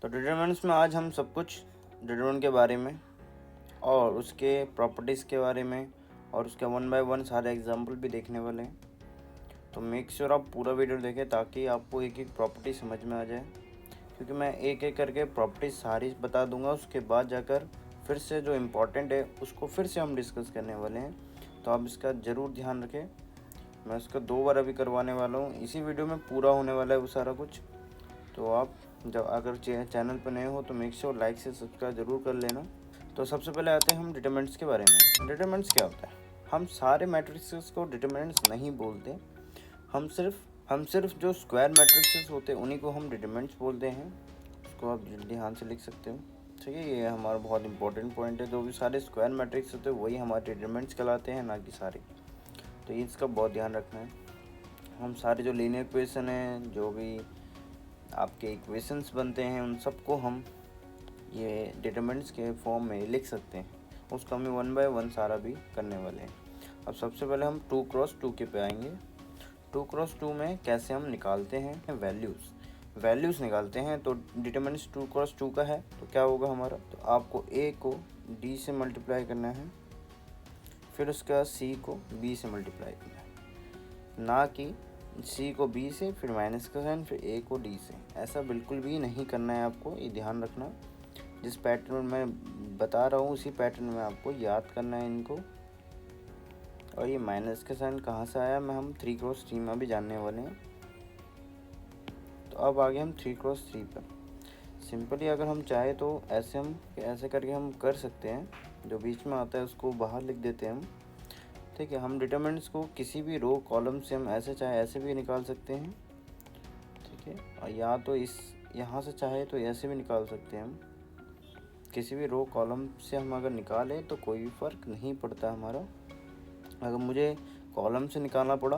तो डिटरमिनेंट्स में आज हम सब कुछ डिटरमिनेंट के बारे में और उसके प्रॉपर्टीज़ के बारे में और उसके 1 बाय 1 सारे एग्जाम्पल भी देखने वाले हैं। तो मेक श्योर आप पूरा वीडियो देखें ताकि आपको एक एक प्रॉपर्टी समझ में आ जाए, क्योंकि मैं एक एक करके प्रॉपर्टीज सारी बता दूंगा। उसके बाद जाकर फिर से जो इम्पोर्टेंट है उसको फिर से हम डिस्कस करने वाले हैं, तो आप इसका ज़रूर ध्यान रखें। मैं उसका 2 बार अभी करवाने वाला हूँ, इसी वीडियो में पूरा होने वाला है वो सारा कुछ। तो आप जब अगर चैनल पर नए हो तो मेक श्योर लाइक से सब्सक्राइब ज़रूर कर लेना। तो सबसे पहले आते हैं हम डिटरमिनेंट्स के बारे में। डिटरमिनेंट्स क्या होता है? हम सारे मैट्रिक्स को डिटरमिनेंट्स नहीं बोलते, हम सिर्फ जो स्क्वायर मैट्रिक्स होते हैं उन्हीं को हम डिटरमिनेंट्स बोलते हैं। उसको आप ध्यान से लिख सकते हो, ठीक है। ये हमारा बहुत इंपॉर्टेंट पॉइंट है। जो भी सारे स्क्वायर मैट्रिक्स होते हैं वही हमारे डिटरमिनेंट्स कहलाते हैं, ना कि सारे। तो ये इसका बहुत ध्यान रखना है। हम सारे जो लीनियर इक्वेशन हैं, जो भी आपके इक्वेशंस बनते हैं, उन सबको हम ये डिटरमिनेंट्स के फॉर्म में लिख सकते हैं। उसको हम 1 बाय 1 सारा भी करने वाले हैं। अब सबसे पहले हम 2x2 के पे आएंगे। 2x2 में कैसे हम निकालते हैं वैल्यूज़ निकालते हैं। तो डिटरमिनेंट्स 2x2 का है तो क्या होगा हमारा, तो आपको a को d से मल्टीप्लाई करना है, फिर उसका c को b से मल्टीप्लाई करना है, ना कि c को b से फिर माइनस का साइन फिर a को d से। ऐसा बिल्कुल भी नहीं करना है आपको, ये ध्यान रखना। जिस पैटर्न में मैं बता रहा हूँ उसी पैटर्न में आपको याद करना है इनको। और ये माइनस का साइन कहाँ से आया मैं हम 3x3 में भी जानने वाले हैं। तो अब आगे हम 3x3 पर सिंपली अगर हम चाहे तो ऐसे करके हम कर सकते हैं। जो बीच में आता है उसको बाहर लिख देते हैं हम, ठीक है। हम डिटरमिनेंट्स को किसी भी रो कॉलम से हम ऐसे चाहे ऐसे भी निकाल सकते हैं, ठीक है। और या तो यहाँ से चाहे तो ऐसे भी निकाल सकते हैं हम। किसी भी रो कॉलम से हम अगर निकालें तो कोई फ़र्क नहीं पड़ता हमारा। अगर मुझे कॉलम से निकालना पड़ा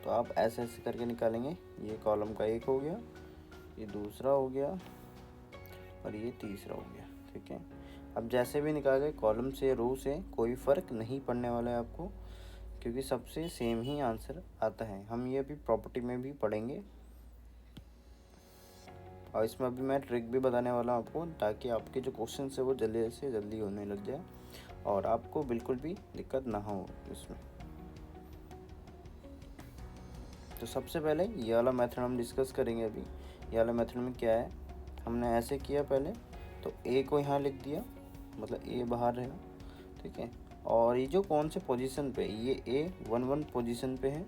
तो आप ऐसे ऐसे करके निकालेंगे। ये कॉलम का एक हो गया, ये दूसरा हो गया और ये तीसरा हो गया, ठीक है। अब जैसे भी निकाले कॉलम से रो से कोई फ़र्क नहीं पड़ने वाला है आपको, क्योंकि सबसे सेम ही आंसर आता है। हम ये अभी प्रॉपर्टी में भी पढ़ेंगे और इसमें अभी मैं ट्रिक भी बताने वाला हूँ आपको, ताकि आपके जो क्वेश्चन है वो जल्दी से जल्दी होने लग जाए और आपको बिल्कुल भी दिक्कत ना हो इसमें। तो सबसे पहले ये वाला मेथड हम डिस्कस करेंगे अभी। ये वाला मेथड में क्या है, हमने ऐसे किया पहले, तो a को यहाँ लिख दिया, मतलब a बाहर रहेगा, ठीक है। और ये जो कौन से पोजीशन पे, ये a 1 पोजीशन पे है,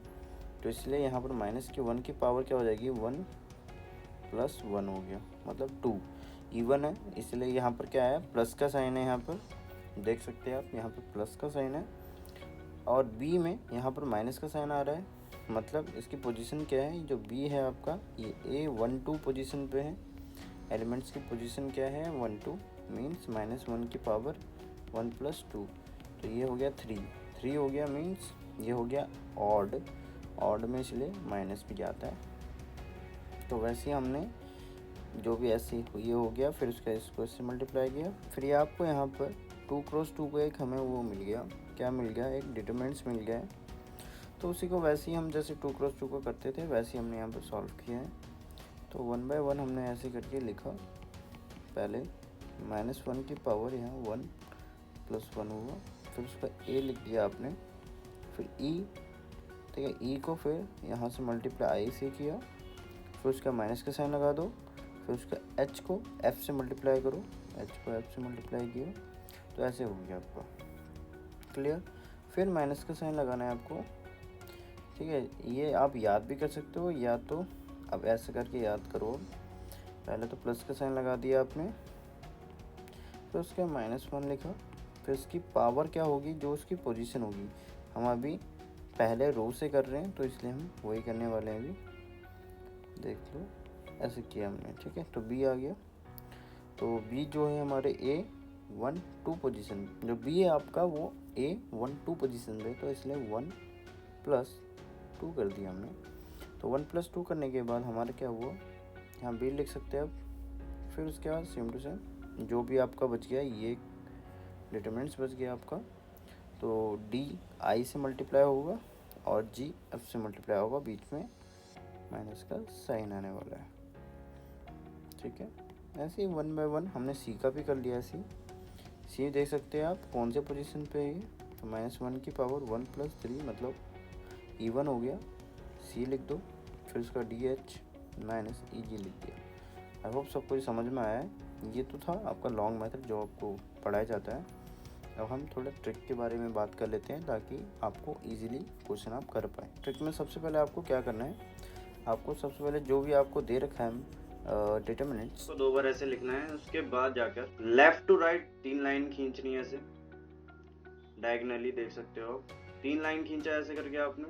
तो इसलिए यहाँ पर माइनस की 1 की पावर क्या हो जाएगी, 1 प्लस 1 हो गया, मतलब 2। इवन है इसलिए यहाँ पर क्या है, प्लस का साइन है। यहाँ पर देख सकते हैं आप, यहाँ पर प्लस का साइन है और b में यहाँ पर माइनस का साइन आ रहा है। मतलब इसकी पोजीशन क्या है, जो b है आपका, ये a 1 2 पोजीशन पे है। एलिमेंट्स की पोजीशन क्या है, 1 2, मीन्स माइनस 1 की पावर 1 प्लस 2, तो ये हो गया 3 हो गया, मीन्स ये हो गया ऑड में, इसलिए माइनस भी जाता है। तो वैसे ही हमने जो भी ऐसे ये हो गया, फिर उसका इसको इससे मल्टीप्लाई किया। फिर ये आपको यहाँ पर 2x2 को एक हमें वो मिल गया, क्या मिल गया, एक डिटरमिनेंट्स मिल गया है। तो उसी को वैसे ही हम जैसे 2x2 को करते थे वैसे ही हमने यहाँ पर सॉल्व किया है। तो 1 बाय 1 हमने ऐसे करके लिखा। पहले -1 की पावर यहाँ 1 प्लस 1 हुआ, फिर उसका a लिख दिया आपने, फिर e, ठीक है। e को फिर यहाँ से मल्टीप्लाई i से किया, फिर उसका माइनस का साइन लगा दो, फिर उसका h को f से मल्टीप्लाई करो, h को f से मल्टीप्लाई किया, तो ऐसे हो गया आपका, क्लियर। फिर माइनस का साइन लगाना है आपको, ठीक है। ये आप याद भी कर सकते हो, या तो अब ऐसे करके याद करो। पहले तो प्लस का साइन लगा दिया आपने, फिर उसके -1 लिखा, फिर इसकी पावर क्या होगी, जो उसकी पोजीशन होगी। हम अभी पहले रो से कर रहे हैं तो इसलिए हम वही करने वाले हैं अभी, देख लो। ऐसे किया हमने, ठीक है। तो b आ गया। तो b जो है हमारे a 1 2 पोजीशन, जो b है आपका वो a 1 2 पोजीशन पे, तो इसलिए 1 प्लस 2 कर दिया हमने। तो 1 प्लस 2 करने के बाद हमारा क्या हुआ, यहाँ b लिख सकते हैं आप। फिर उसके बाद सेम टू सेम जो भी आपका बच गया, ये डिटरमिनेंट्स बच गया आपका। तो d i से मल्टीप्लाई होगा और g f से मल्टीप्लाई होगा, बीच में माइनस का साइन आने वाला है, ठीक है। ऐसे ही 1 बाय 1 हमने सी का भी कर लिया। सी देख सकते हैं आप कौन से पोजीशन पे है ये, तो -1 की पावर 1 + 3 मतलब E1 हो गया। सी लिख दो, फिर उसका DH -EG लिख दिया। आई होप सबको समझ में आया है। ये तो था आपका लॉन्ग मेथड जो आपको पढ़ाया जाता है। अब हम थोड़ा ट्रिक के बारे में बात कर लेते हैं ताकि आपको इजीली क्वेश्चन आप कर पाएँ। ट्रिक में सबसे पहले आपको क्या करना है, आपको सबसे पहले जो भी आपको दे रखा है डिटरमिनेंट्स को 2 बार ऐसे लिखना है। उसके बाद जाकर लेफ्ट टू राइट 3 लाइन खींचनी है ऐसे डायगनली, देख सकते हो 3 लाइन खींचा ऐसे करके आपने।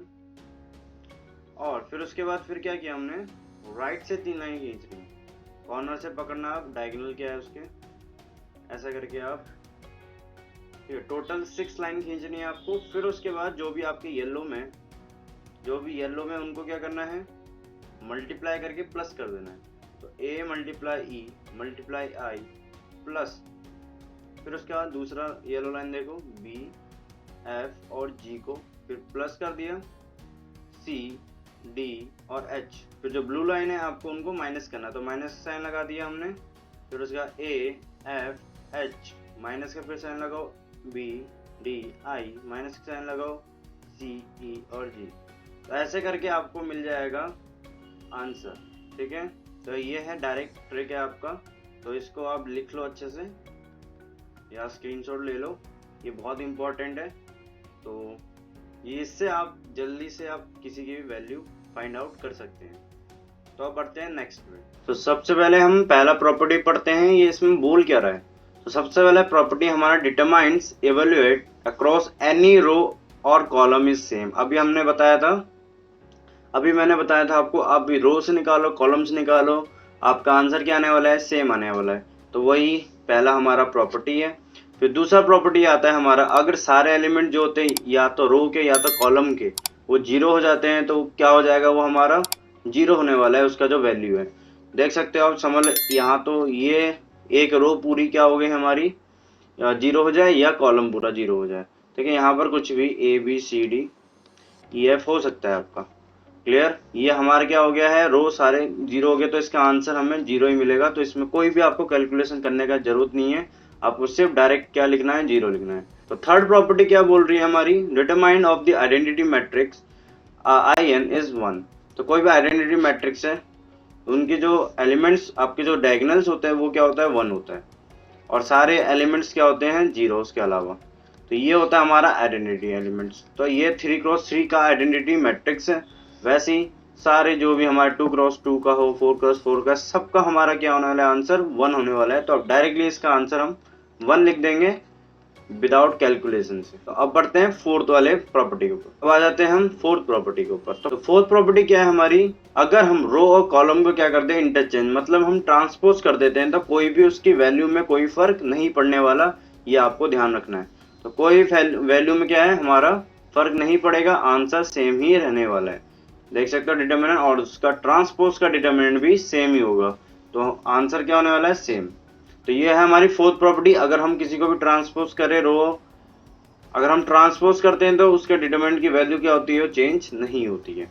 और फिर उसके बाद फिर क्या किया हमने, राइट से 3 लाइन खींचनी है, कॉर्नर से पकड़ना आप, डायगोनल क्या है उसके, ऐसा करके आप टोटल 6 लाइन खींचनी है आपको। फिर उसके बाद जो भी आपके येलो में उनको क्या करना है, मल्टीप्लाई करके प्लस कर देना है। तो A × E × I प्लस, फिर उसके बाद दूसरा येलो लाइन देखो B, F और G को फिर प्लस कर दिया, C, D और H। फिर जो ब्लू लाइन है आपको उनको माइनस करना, तो माइनस का साइन लगा दिया हमने। फिर उसका A, F, H माइनस का फिर साइन लगाओ, B, D, I माइनस का साइन लगाओ, C, E और G। तो ऐसे करके आपको मिल जाएगा आंसर। ठीक है, तो ये है डायरेक्ट ट्रिक है आपका। तो इसको आप लिख लो अच्छे से या स्क्रीनशॉट ले लो, ये बहुत इंपॉर्टेंट है। तो ये इससे आप जल्दी से आप किसी की भी वैल्यू फाइंड आउट कर सकते हैं। तो अब बढ़ते हैं नेक्स्ट में। तो सबसे पहले हम पहला प्रॉपर्टी पढ़ते हैं, ये इसमें बोल क्या रहा है। तो सबसे पहले प्रॉपर्टी हमारा determines evaluate across any row और कॉलम इज सेम। अभी मैंने बताया था आपको, आप भी रो से निकालो कॉलम से निकालो, आपका आंसर क्या आने वाला है, सेम आने वाला है। तो वही पहला हमारा प्रॉपर्टी है। फिर दूसरा प्रॉपर्टी आता है हमारा, अगर सारे एलिमेंट जो होते हैं या तो रो के या तो कॉलम के वो 0 हो जाते हैं तो क्या हो जाएगा, वो हमारा 0 होने वाला है उसका जो वैल्यू है। देख सकते हो आप, समझ यहाँ तो ये एक रो पूरी क्या हो गई हमारी 0 हो जाए या कॉलम पूरा 0 हो जाए। ठीक है, यहाँ पर कुछ भी ABCDEF हो सकता है आपका। क्लियर, ये हमारा क्या हो गया है, रो सारे 0 हो गए तो इसका आंसर हमें 0 ही मिलेगा। तो इसमें कोई भी आपको कैलकुलेशन करने का जरूरत नहीं है, आपको सिर्फ डायरेक्ट क्या लिखना है, 0 लिखना है। तो थर्ड प्रॉपर्टी क्या बोल रही है हमारी, determine of the identity matrix IN is 1। तो कोई भी आइडेंटिटी मैट्रिक्स है, उनके जो एलिमेंट्स आपके जो डायगोनल्स होते हैं वो क्या होता है, 1 होता है, और सारे एलिमेंट्स क्या होते हैं, 0 उसके अलावा। तो ये होता है हमारा आइडेंटिटी एलिमेंट्स। तो ये 3x3 का आइडेंटिटी मैट्रिक्स है। वैसे ही सारे जो भी हमारे 2x2 का हो, 4x4 का, सबका हमारा क्या होने वाला है, आंसर 1 होने वाला है। तो अब डायरेक्टली इसका आंसर हम 1 लिख देंगे विदाउट कैलकुलेशन से। तो अब बढ़ते हैं फोर्थ वाले प्रॉपर्टी के ऊपर। अब आ जाते हैं हम फोर्थ प्रॉपर्टी के ऊपर। तो फोर्थ प्रॉपर्टी क्या है हमारी, अगर हम रो और कॉलम को क्या करते हैं, इंटरचेंज, मतलब हम ट्रांसपोज कर देते हैं, तो कोई भी उसकी वैल्यू में कोई फर्क नहीं पड़ने वाला, ये आपको ध्यान रखना है। तो कोई वैल्यू में क्या है हमारा फर्क नहीं पड़ेगा, आंसर सेम ही रहने वाला है। देख सकते हो डिटरमिनेंट और उसका ट्रांसपोज का डिटरमिनेंट भी सेम ही होगा, तो आंसर क्या होने वाला है, सेम। तो ये है हमारी फोर्थ प्रॉपर्टी। अगर हम किसी को भी ट्रांसपोज करें रो, अगर हम ट्रांसपोज करते हैं तो उसके डिटरमिनेंट की वैल्यू क्या होती है, चेंज नहीं होती है।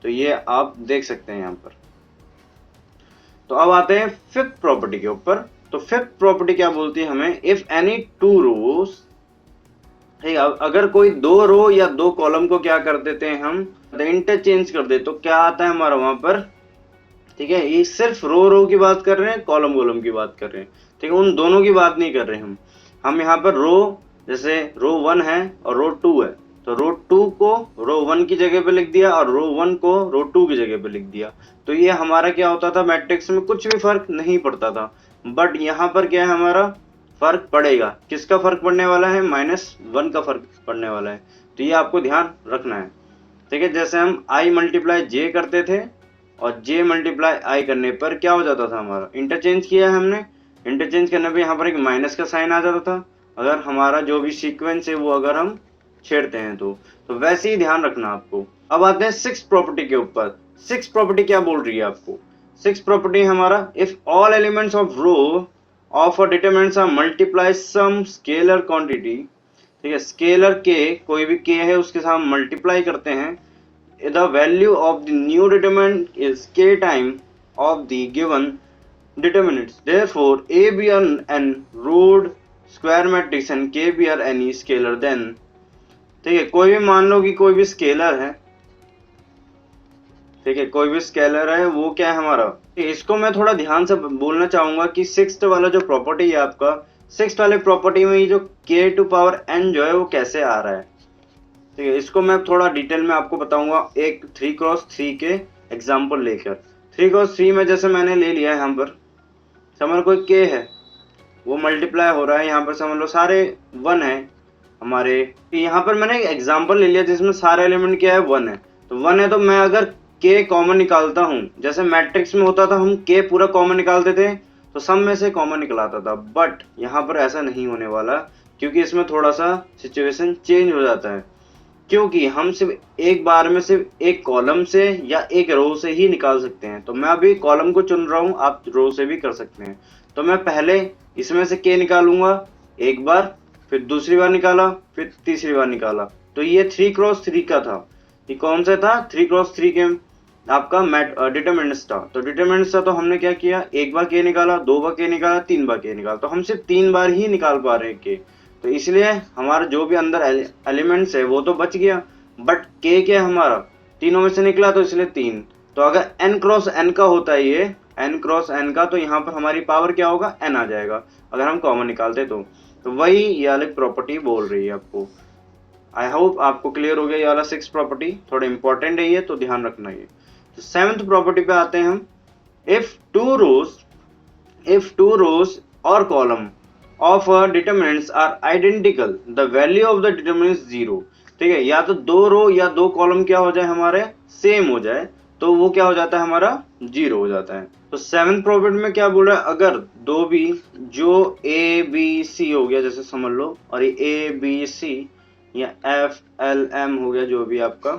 तो ये आप देख सकते हैं यहाँ पर। तो अब आते हैं फिफ्थ प्रॉपर्टी के ऊपर। तो फिफ्थ प्रॉपर्टी क्या बोलती है हमें, इफ एनी टू रोज, अगर कोई 2 रो या 2 कॉलम को क्या कर देते हैं हम, इंटरचेंज कर दे, तो क्या आता है हमारा वहां पर। ठीक है, ये सिर्फ रो की बात कर रहे हैं, कॉलम की बात कर रहे हैं। ठीक है, उन दोनों की बात नहीं कर रहे हम यहाँ पर रो, जैसे रो 1 है और रो 2 है, तो रो 2 को रो 1 की जगह पे लिख दिया और रो 1 को रो 2 की जगह पे लिख दिया। तो ये हमारा क्या होता था, मैट्रिक्स में कुछ भी फर्क नहीं पड़ता था। बट यहाँ पर क्या है, हमारा फर्क पड़ेगा। किसका फर्क पड़ने वाला है, -1 का फर्क पड़ने वाला है। तो ये आपको ध्यान रखना है। ठीक है, जैसे हम I × J करते थे और J × I करने पर क्या हो जाता था, हमारा इंटरचेंज किया है हमने, इंटरचेंज करने पे यहाँ पर एक माइनस का साइन आ जाता था, अगर हमारा जो भी सीक्वेंस है वो अगर हम छेड़ते हैं तो वैसे ही ध्यान रखना आपको। अब आते हैं सिक्स प्रॉपर्टी के ऊपर। सिक्स प्रॉपर्टी क्या बोल रही है आपको, सिक्स प्रॉपर्टी हमारा, if all elements of row of a determinants are multiply some scalar quantity. ठीक है, स्केलर के, कोई भी के है उसके साथ मल्टीप्लाई करते हैं, the value of the new determinant is k time of the given determinants. Therefore, A be an root square matrix and K be any scalar. Then ठीक है, कोई भी मान लो कि कोई भी स्केलर है, ठीक है, कोई भी स्केलर है, वो क्या है हमारा, इसको मैं थोड़ा ध्यान से बोलना चाहूंगा कि सिक्स्थ वाला जो प्रॉपर्टी है आपका, सिक्स्थ वाले प्रॉपर्टी में ये जो k टू पावर n जो है वो कैसे आ रहा है, ठीक है, इसको मैं थोड़ा डिटेल में आपको बताऊंगा एक 3x3 के एग्जांपल लेकर। 3x3 में जैसे मैंने ले लिया है, यहाँ पर समझ कोई k है, वो मल्टीप्लाई हो रहा है, यहाँ पर समझ लो सारे 1 है हमारे, यहाँ पर मैंने एग्जांपल ले लिया जिसमें सारे एलिमेंट क्या है 1 है, तो 1 है, तो मैं अगर k कॉमन निकालता हूँ, जैसे मैट्रिक्स में होता था हम k पूरा कॉमन निकालते थे तो सब में से कॉमन निकलाता था, बट यहाँ पर ऐसा नहीं होने वाला क्योंकि इसमें थोड़ा सा सिचुएशन चेंज हो जाता है, क्योंकि हम सिर्फ एक बार में सिर्फ एक कॉलम से या एक रो से ही निकाल सकते हैं। तो मैं अभी कॉलम को चुन रहा हूँ, आप रो से भी कर सकते हैं। तो मैं पहले इसमें से k निकालूंगा एक बार, फिर दूसरी बार निकाला, फिर तीसरी बार निकाला, तो ये 3x3 का था। ये कौन सा था? 3x3 के आपका डिटरमिनेंट्स था। तो डिटरमिनेंट्स था, तो हमने क्या किया, एक बार k निकाला, दो बार k निकाला, तीन बार k निकाला, तो हम सिर्फ 3 बार ही निकाल पा रहे हैं k। तो इसलिए हमारा जो भी अंदर एलिमेंट्स है वो तो बच गया, बट k क्या हमारा तीनों में से निकला, तो इसलिए 3। तो अगर n क्रॉस n का होता है, ये n क्रॉस n का, तो यहाँ पर हमारी पावर क्या होगा, n आ जाएगा अगर हम कॉमन निकालते तो वही ये अलग प्रॉपर्टी बोल रही है आपको। आई होप आपको क्लियर हो गया। ये वाला 6 प्रॉपर्टी थोड़ा इंपॉर्टेंट है ये, तो ध्यान रखना ये। तो 7th प्रॉपर्टी पे आते हैं हम। इफ टू रोज और column of determinants are identical, the value of the determinants 0। ठीक है, या तो 2 रो या 2 कॉलम क्या हो जाए हमारे, सेम हो जाए, तो वो क्या हो जाता है हमारा, 0 हो जाता है। तो 7th प्रॉपर्टी में क्या बोल रहा है, अगर दो भी जो A B C हो गया जैसे समझ लो, और ये A B C या F L M हो गया जो भी आपका,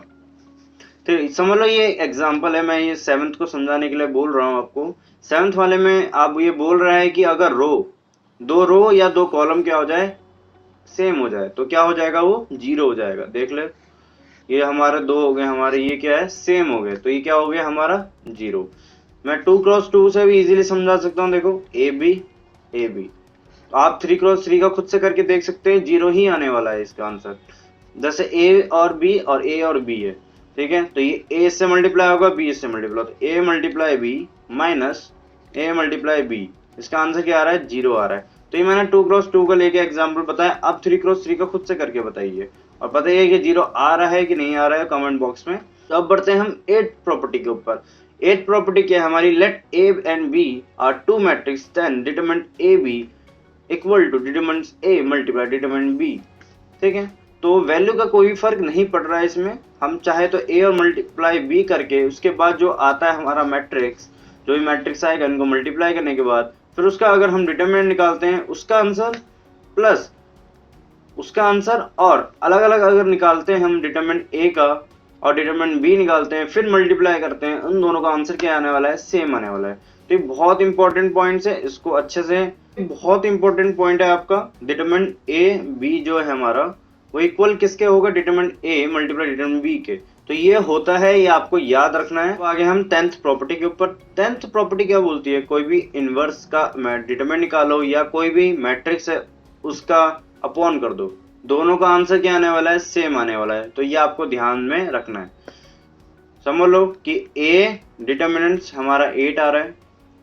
तो समझ लो ये एग्जांपल है, मैं ये 7th को समझाने के लिए बोल रहा हूँ आपको। 7th वाले में आप ये बोल रहा है कि अगर दो रो या 2 कॉलम क्या हो जाए, सेम हो जाए, तो क्या हो जाएगा, वो 0 हो जाएगा। देख ले, ये हमारे 2 हो गए, हमारे ये क्या है, सेम हो गए, तो ये क्या हो गया हमारा 0। मैं 2x2 से भी इजीली समझा सकता हूँ। देखो ए बी, तो आप 3x3 का खुद से करके देख सकते हैं, 0 ही आने वाला है इसका आंसर। जैसे ए और बी और ए और बी है, ठीक है, तो ये ए से मल्टीप्लाई होगा, बी से मल्टीप्लाई, तो A multiply B minus A multiply B, इसका आंसर क्या आ रहा है, 0 आ रहा है। तो ये मैंने 2x2 का लेके एग्जांपल बताया, अब 3x3 का खुद से करके बताइए और बताइए कि 0 आ रहा है कि नहीं आ रहा है कमेंट बॉक्स में। तो अब बढ़ते हैं हम 8th प्रॉपर्टी के ऊपर। 8th प्रॉपर्टी क्या है हमारी, let A and B are 2 matrix, then determinant A B equal to determinant A multiply determinant B. ठीक है, तो वैल्यू का कोई फर्क नहीं पड़ रहा है इसमें, हम चाहे तो ए और मल्टीप्लाई बी करके उसके बाद जो आता है हमारा मैट्रिक्स, जो भी मैट्रिक्स आएगा इनको मल्टीप्लाई करने के बाद फिर उसका अगर हम डिटरमिनेंट निकालते हैं, उसका आंसर प्लस उसका आंसर, और अलग अलग अगर निकालते हैं हम डिटरमिनेंट ए का और डिटरमिनेंट बी निकालते हैं, फिर मल्टीप्लाई करते हैं, उन दोनों का आंसर क्या आने वाला है, सेम आने वाला है। तो ये बहुत इंपॉर्टेंट पॉइंट्स है, इसको अच्छे से, बहुत इंपॉर्टेंट पॉइंट है आपका। डिटरमिनेंट ए बी जो है हमारा वो इक्वल किसके होगा, determinant A multiply determinant B के। तो ये होता है, ये आपको याद रखना है। तो आगे हम 10th प्रॉपर्टी के ऊपर। 10th प्रॉपर्टी क्या बोलती है, कोई भी इनवर्स का डिटरमिनेंट निकालो या कोई भी मैट्रिक्स है उसका अपॉन कर दो, दोनों का आंसर क्या आने वाला है, सेम आने वाला है। तो ये आपको ध्यान में रखना है। समझ लो कि ए डिटरमिनेंट्स हमारा 8 आ रहा है,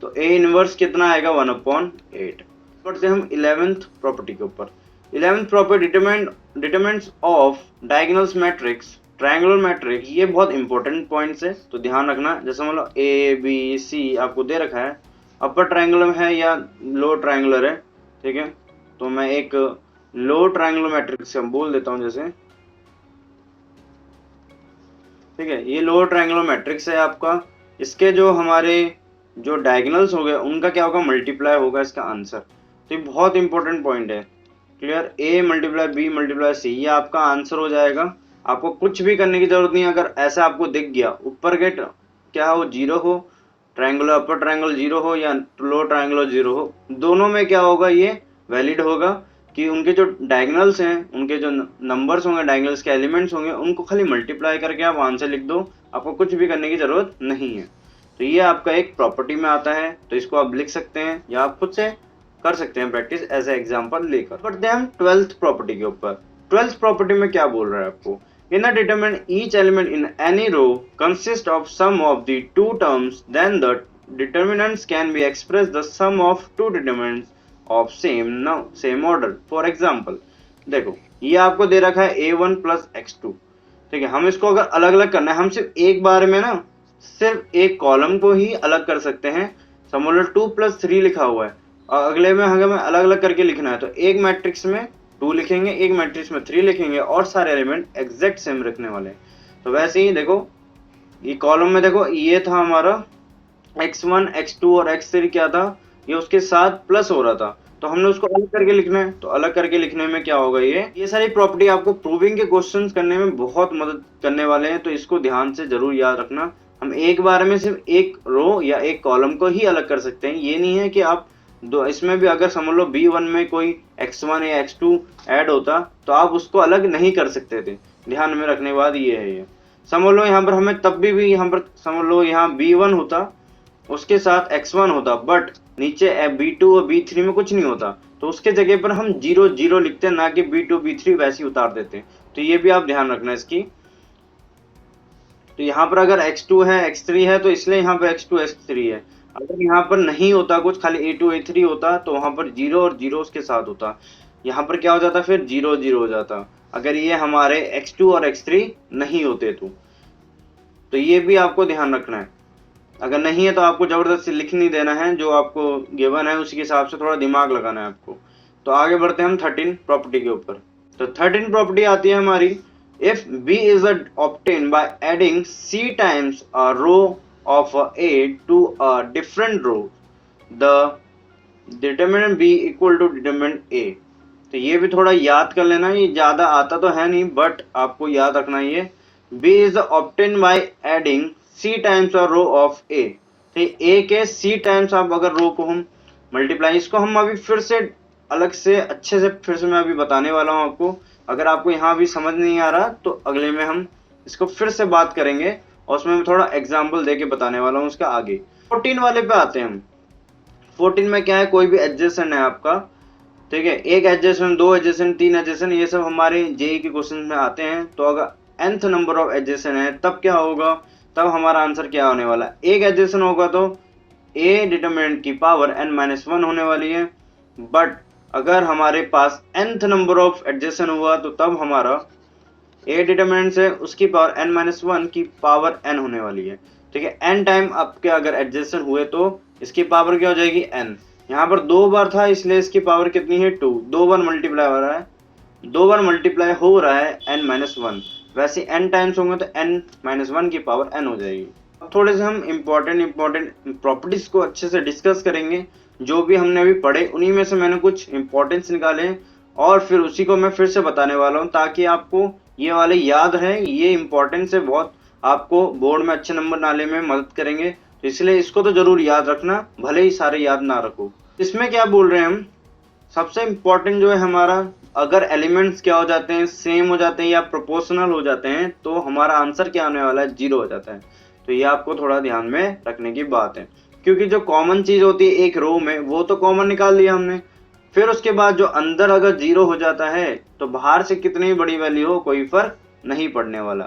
तो ए इनवर्स कितना आएगा, 1/8। बढ़ते हम 11th प्रॉपर्टी के ऊपर। 11th property determinants of diagonals matrix, triangular matrix. ये बहुत इंपॉर्टेंट पॉइंट्स है, तो ध्यान रखना। जैसे समझ लो ए बी सी आपको दे रखा है, अपर ट्रायंगुलर है या लो ट्रायंगुलर है, ठीक है, तो मैं एक लो ट्रायंगुलर मैट्रिक्स बोल देता हूं जैसे, ठीक है, ये लो ट्रायंगुलर मैट्रिक्स है आपका। इसके जो हमारे जो डायगोनल्स हो गए उनका क्या होगा, मल्टीप्लाई होगा इसका आंसर। तो ये बहुत इंपॉर्टेंट पॉइंट है, clear. A multiply B multiply C, ये आपका आंसर हो जाएगा। आपको कुछ भी करने की जरूरत नहीं है। अगर ऐसा आपको दिख गया ऊपर के क्या हो, 0 हो, ट्रायंगुलर अपर ट्रायंगल 0 हो या लो ट्रायंगुलर 0 हो, दोनों में क्या होगा, ये वैलिड होगा कि उनके जो डायगोनल्स हैं, उनके जो नंबर्स होंगे, डायगोनल्स के एलिमेंट्स होंगे, उनको खाली मल्टीप्लाई करके आप आंसर लिख दो, आपको कुछ भी करने की जरूरत नहीं है। तो ये आपका एक प्रॉपर्टी में आता है, तो इसको आप लिख सकते हैं या आप खुद से कर सकते हैं प्रैक्टिस एज ए एग्जांपल लेकर। बढ़ते हैं हम 12th प्रॉपर्टी के ऊपर। 12th प्रॉपर्टी में क्या बोल रहा है आपको, in a determinant each element in any row consist of sum of the two terms, then the determinants can be express the sum of two determinants of same order. For example देखो, ये आपको दे रखा है a1 plus x2, ठीक है। हम इसको अगर अलग अलग करना है, हम सिर्फ एक बार में ना सिर्फ एक कॉलम को ही अलग कर सकते हैं। समझ लो 2 प्लस 3 लिखा हुआ है और अगले में हमें अलग अलग करके लिखना है, तो एक मैट्रिक्स में 2 लिखेंगे, एक मैट्रिक्स में 3 लिखेंगे और सारे एलिमेंट एग्जैक्ट सेम रखने वाले हैं। तो वैसे ही देखो, ये कॉलम में देखो ये था हमारा x1 x2 और x3 क्या था, ये उसके साथ प्लस हो रहा था, तो हमने उसको अलग करके लिखना है। तो अलग करके लिखने में क्या होगा, ये सारी प्रॉपर्टी आपको प्रूविंग के क्वेश्चंस करने में बहुत मदद करने वाले हैं, तो इसको ध्यान से जरूर याद रखना। हम एक बार में सिर्फ एक रो या एक कॉलम को ही अलग कर सकते हैं, ये नहीं है कि आप दो, इसमें भी अगर समझ लो B1 में कोई x1 या x2 ऐड होता तो आप उसको अलग नहीं कर सकते थे। ध्यान में रखने के बाद ये है, ये समझ लो यहाँ पर हमें तब भी यहाँ पर समझ लो यहाँ B1 होता, उसके साथ x1 होता, बट नीचे B2 और B3 में कुछ नहीं होता, तो उसके जगह पर हम 0 0 लिखते हैं, ना कि B2 B3 वैसे ही उतार देते हैं। तो ये भी आप ध्यान रखना इसकी। तो यहाँ पर अगर x2 है x3 है तो इसलिए यहाँ पर x2 x3 है। अगर यहाँ पर नहीं होता कुछ, खाली a2 a3 होता तो वहां पर 0 और 0 उसके साथ होता, यहाँ पर क्या हो जाता, फिर 0 0 हो जाता अगर ये हमारे x2 और x3 नहीं होते तो ये भी आपको ध्यान रखना है। अगर नहीं है तो आपको जबरदस्ती लिख नहीं देना है, जो आपको गिवन है उसी के हिसाब से थोड़ा दिमाग लगाना है आपको। तो आगे बढ़ते हैं हम 13 प्रॉपर्टी के ऊपर। तो 13 प्रॉपर्टी आती है हमारी, if b is obtained by adding c times a row of a to a different row, the determinant b equal to determinant a। तो ये भी थोड़ा याद कर लेना, ये ज्यादा आता तो है नहीं बट आपको याद रखना, ये b is obtained by adding c times और रो ऑफ a। तो a के c टाइम्स आप अगर रो को हम मल्टीप्लाई, इसको हम अभी फिर से अलग से अच्छे से फिर से मैं अभी बताने वाला हूँ आपको। अगर आपको यहाँ भी समझ नहीं आ रहा तो अगले में हम इसको फिर से बात करेंगे और उसमें मैं थोड़ा एग्जाम्पल देके बताने वाला हूँ उसका आगे। 14 वाले पे आते हैं हम। 14 में क्या है, कोई भी एडजेसेंट है आपका, ठीक है, एक एडजेसेंट, दो एडजेसेंट, तीन एडजेसेंट, ये सब हमारे जेई के क्वेश्चन में आते हैं। तो अगर nth नंबर ऑफ एडजेसेंट है तब क्या होगा, तब हमारा आंसर क्या होने वाला, एक एडजेसेंट होगा तो a डिटरमिनेंट की पावर n-1 होने वाली है। बट अगर हमारे पास nth नंबर ऑफ एडजेसेंट हुआ तो तब हमारा a डिटरमिनेंट से उसकी पावर n-1 की पावर n होने वाली है, ठीक है। n टाइम आपके अगर एडजेसेंट हुए तो इसकी पावर क्या हो जाएगी, n। यहाँ पर 2 बार था इसलिए इसकी पावर कितनी है, 2। 2 बार मल्टीप्लाई हो रहा है, 2 बार मल्टीप्लाई हो रहा है n-1, वैसे n टाइम्स होंगे तो n-1 की पावर n हो जाएगी। अब थोड़े से हम इम्पोर्टेंट प्रॉपर्टीज को अच्छे से डिस्कस करेंगे। जो भी हमने अभी पढ़े उन्हीं में से मैंने कुछ इंपॉर्टेंस निकाले और फिर उसी को मैं फिर से बताने वाला हूँ, ताकि आपको ये वाले याद है। ये इंपॉर्टेंस है बहुत, आपको बोर्ड में अच्छे नंबर लाने में मदद करेंगे, तो इसलिए इसको तो जरूर याद रखना, भले ही सारे याद ना रखो। इसमें क्या बोल रहे हैं हम, सबसे इम्पोर्टेंट जो है हमारा, अगर एलिमेंट्स क्या हो जाते हैं, सेम हो जाते हैं या प्रोपोर्शनल हो जाते हैं तो हमारा आंसर क्या आने वाला है, 0 हो जाता है। तो ये आपको थोड़ा ध्यान में रखने की बात है, क्योंकि जो कॉमन चीज होती है एक रो में वो तो कॉमन निकाल लिया हमने, फिर उसके बाद जो अंदर अगर 0 हो जाता है तो बाहर से कितनी बड़ी वैल्यू हो कोई फर्क नहीं पड़ने वाला,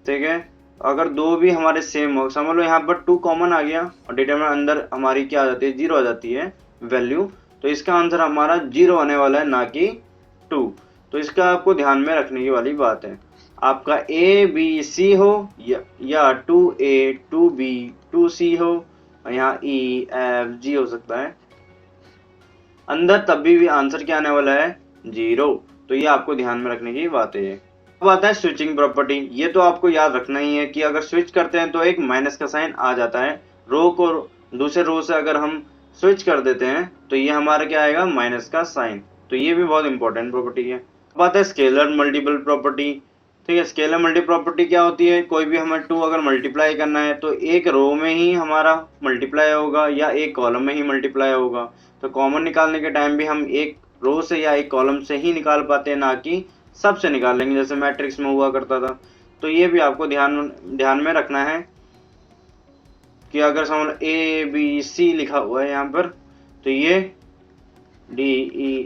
ठीक है। अगर दो भी हमारे सेम हो, समझ लो यहाँ पर 2 कॉमन आ गया और डिटरमिनेंट अंदर हमारी क्या आ जाती है, 0 आ जाती है वैल्यू, तो इसका आंसर हमारा 0 आने वाला है, ना कि 2। तो इसका आपको ध्यान में रखने की वाली बात है। आपका A B C हो या 2A 2B 2C हो, यहाँ E F G हो सकता है अंदर, तब भी आंसर क्या आने वाला है, 0। तो ये आपको ध्यान में रखने की बात है। अब आता है स्विचिंग प्रॉपर्टी। ये तो आपको याद रखना ही है कि अगर स्विच करते हैं तो एक माइनस का साइन आ जाता है, रो को दूसरे रो से अगर हम स्विच कर देते हैं तो ये हमारा क्या आएगा, माइनस का साइन। तो ये भी बहुत इंपॉर्टेंट प्रॉपर्टी है। अब आता है स्केलर मल्टीपल प्रॉपर्टी, ठीक है। स्केलर मल्टी प्रॉपर्टी क्या होती है, कोई भी हमें 2 अगर मल्टीप्लाई करना है तो एक रो में ही हमारा मल्टीप्लाई होगा या एक कॉलम में ही मल्टीप्लाई होगा। तो कॉमन निकालने के टाइम भी हम एक रो से या एक कॉलम से ही निकाल पाते हैं, ना कि सब से निकाल लेंगे जैसे मैट्रिक्स में हुआ करता था। तो ये भी आपको ध्यान में रखना है कि अगर समझ लो ABC लिखा हुआ है यहाँ पर, तो ये DEFGHI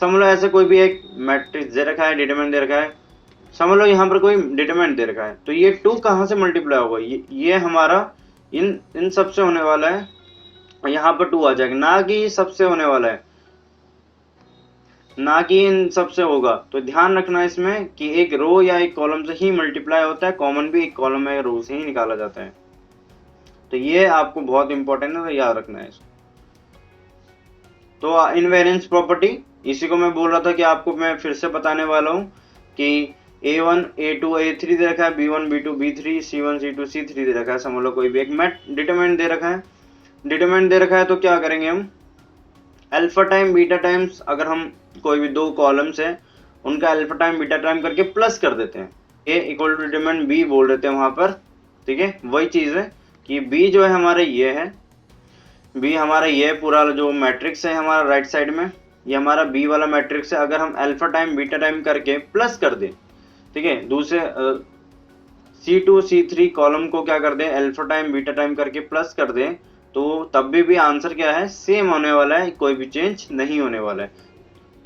समझ लो ऐसे कोई भी एक मैट्रिक्स दे रखा है, डिटरमिनेंट दे रखा है, समझ लो यहाँ पर कोई डिटरमिनेंट दे रखा है, तो ये 2 कहाँ से मल्टीप्लाई होगा, ये हमारा इन सब से होने वाला है, यहाँ पर 2 आ जाएगा, ना कि सबसे होने वाला है, ना कि इन सबसे होगा। तो ध्यान रखना इसमें कि एक रो या एक कॉलम से ही मल्टीप्लाई होता है, कॉमन भी एक कॉलम या रो से ही निकाला जाता है। तो ये आपको बहुत इंपॉर्टेंट है, तो याद रखना है इसको। तो इनवेरिएंस प्रॉपर्टी, इसी को मैं बोल रहा था कि आपको मैं फिर से बताने वाला हूँ कि A1 A2 A3 दे रखा है, B1 B2 B3 C1 C2 C3 दे रखा है, समझ लो कोई भी एक डिटरमिनेंट दे रखा है, डिटरमिनेंट दे रखा है, तो क्या करेंगे हम अल्फा टाइम बीटा टाइम्स, अगर हम कोई भी 2 कॉलम्स है उनका अल्फा टाइम बीटा टाइम करके प्लस कर देते हैं, A equal to determinant B बोल देते हैं वहां पर, ठीक है। वही चीज है कि B जो है हमारे ये है, B हमारा ये पूरा जो मैट्रिक्स है हमारा राइट साइड में, ये हमारा B वाला मैट्रिक्स है, अगर हम अल्फा टाइम बीटा टाइम करके प्लस कर दें, ठीक है, दूसरे C2 C3 कॉलम को क्या कर दें अल्फा टाइम बीटा टाइम करके प्लस कर दें, तो तब भी आंसर क्या है सेम होने वाला है, कोई भी चेंज नहीं होने वाला है।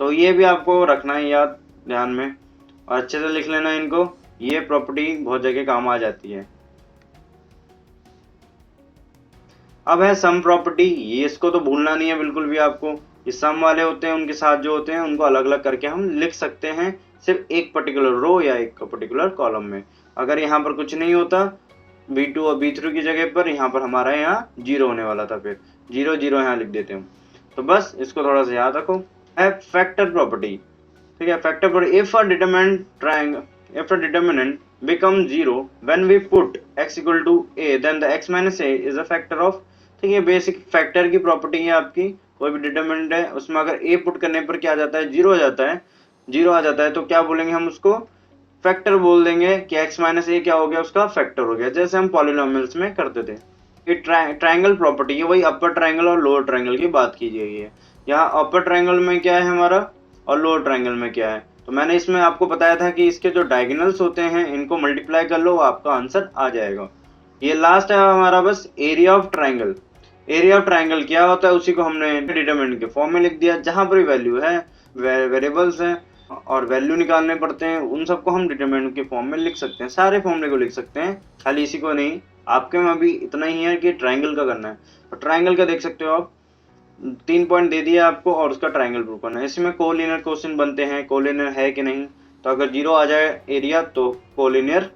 तो ये भी आपको रखना है याद ध्यान में, और अच्छे से लिख लेना इनको, ये प्रॉपर्टी बहुत जगह काम आ जाती है। अब है सम प्रॉपर्टी, ये इसको तो भूलना नहीं है बिल्कुल भी आपको, ये सम वाले होते हैं, उनके साथ जो होते हैं उनको अलग अलग करके हम लिख सकते हैं सिर्फ एक पर्टिकुलर रो या एक पर्टिकुलर कॉलम में। अगर यहाँ पर कुछ नहीं होता B2 और B3 की जगह पर, यहाँ पर हमारा यहाँ 0 होने वाला था, फिर 0 0 यहाँ लिख देते हैं। तो बस इसको थोड़ा सा याद रखो। है फैक्टर प्रॉपर्टी, ठीक है, factor property, if a determinant become 0 when we put x equal to a, then the x minus a is a factor of, ठीक है, बेसिक फैक्टर की प्रॉपर्टी है आपकी, कोई भी डिटरमिनेंट है उसमें अगर a पुट करने पर क्या आ जाता है 0 हो जाता है, 0 आ जाता है, तो क्या बोलेंगे हम उसको फैक्टर बोल देंगे कि x माइनस ए क्या हो गया उसका फैक्टर हो गया, जैसे हम पॉलिनोमियल्स में करते थे। ये ट्रायंगल प्रॉपर्टी है, वही अपर ट्रायंगल और लोअर ट्रायंगल की बात की गई है। यहाँ अपर ट्रायंगल में क्या है हमारा और लोअर ट्रायंगल में क्या है, तो मैंने इसमें आपको बताया था कि इसके जो डायगोनल्स होते हैं इनको मल्टीप्लाई कर लो, आपका आंसर आ जाएगा। ये लास्ट है हमारा बस area of triangle. Area of triangle क्या होता है उसी को हमने डिटरमिनेंट के फॉर्म में लिख दिया, जहां पर वैल्यू है वेरिएबल्स हैं और वैल्यू निकालने पड़ते हैं, उन सबको हम डिटरमिनेंट के फॉर्म में लिख सकते हैं, सारे फॉर्मूले को लिख सकते हैं, खाली इसी को नहीं। आपके में अभी इतना ही है कि ट्रायंगल का करना है, तो ट्रायंगल का देख सकते हो आप, 3 पॉइंट दे दिया आपको और उसका ट्रायंगल प्रूव करना है। इसमें कोलिनियर क्वेश्चन बनते हैं, कोलिनियर है कि नहीं, तो अगर 0 आ जाए एरिया तो कोलिनियर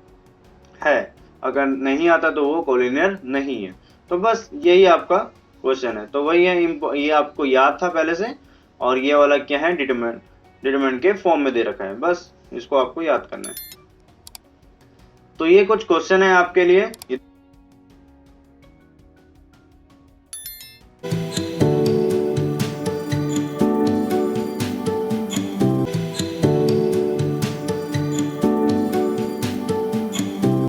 है, अगर नहीं आता तो वो कोलिनियर नहीं है। तो बस यही आपका क्वेश्चन है, तो वही है, ये आपको याद था पहले से, और ये वाला क्या है डिटरमिनेंट के फॉर्म में दे रखा है, बस इसको आपको याद करना है। तो ये कुछ क्वेश्चन है आपके लिए।